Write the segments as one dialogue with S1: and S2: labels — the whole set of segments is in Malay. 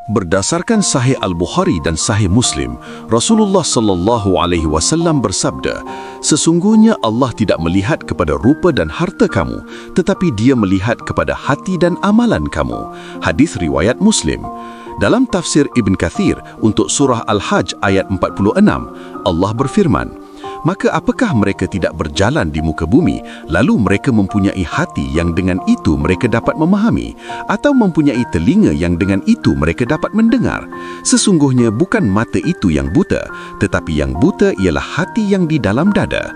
S1: Berdasarkan Sahih Al-Bukhari dan Sahih Muslim, Rasulullah sallallahu alaihi wasallam bersabda, "Sesungguhnya Allah tidak melihat kepada rupa dan harta kamu, tetapi Dia melihat kepada hati dan amalan kamu." Hadis riwayat Muslim. Dalam tafsir Ibn Kathir untuk surah Al-Hajj ayat 46, Allah berfirman, "Maka apakah mereka tidak berjalan di muka bumi, lalu mereka mempunyai hati yang dengan itu mereka dapat memahami, atau mempunyai telinga yang dengan itu mereka dapat mendengar? Sesungguhnya bukan mata itu yang buta, tetapi yang buta ialah hati yang di dalam dada."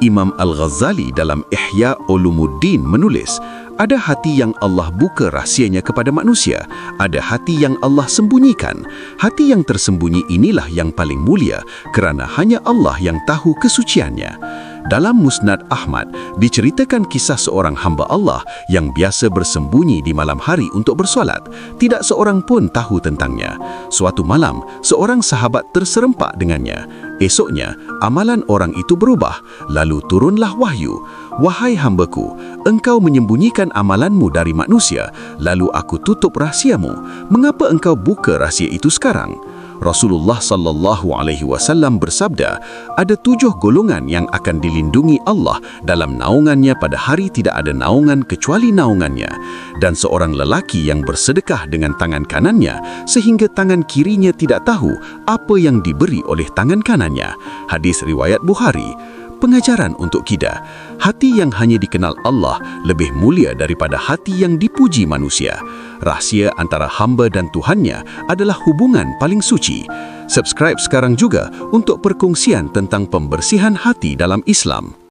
S1: Imam Al-Ghazali dalam Ihya Ulumuddin menulis, ada hati yang Allah buka rahsianya kepada manusia, ada hati yang Allah sembunyikan. Hati yang tersembunyi inilah yang paling mulia, kerana hanya Allah yang tahu kesuciannya. Dalam Musnad Ahmad, diceritakan kisah seorang hamba Allah yang biasa bersembunyi di malam hari untuk bersolat. Tidak seorang pun tahu tentangnya. Suatu malam, seorang sahabat terserempak dengannya. Esoknya, amalan orang itu berubah. Lalu turunlah wahyu, "Wahai hambaku, engkau menyembunyikan amalanmu dari manusia, lalu aku tutup rahsiamu. Mengapa engkau buka rahsia itu sekarang?" Rasulullah sallallahu alaihi wasallam bersabda, ada 7 golongan yang akan dilindungi Allah dalam naungannya pada hari tidak ada naungan kecuali naungannya, dan seorang lelaki yang bersedekah dengan tangan kanannya sehingga tangan kirinya tidak tahu apa yang diberi oleh tangan kanannya. Hadis riwayat Bukhari. Pengajaran untuk kita, hati yang hanya dikenal Allah lebih mulia daripada hati yang dipuji manusia. Rahsia antara hamba dan Tuhannya adalah hubungan paling suci. Subscribe sekarang juga untuk perkongsian tentang pembersihan hati dalam Islam.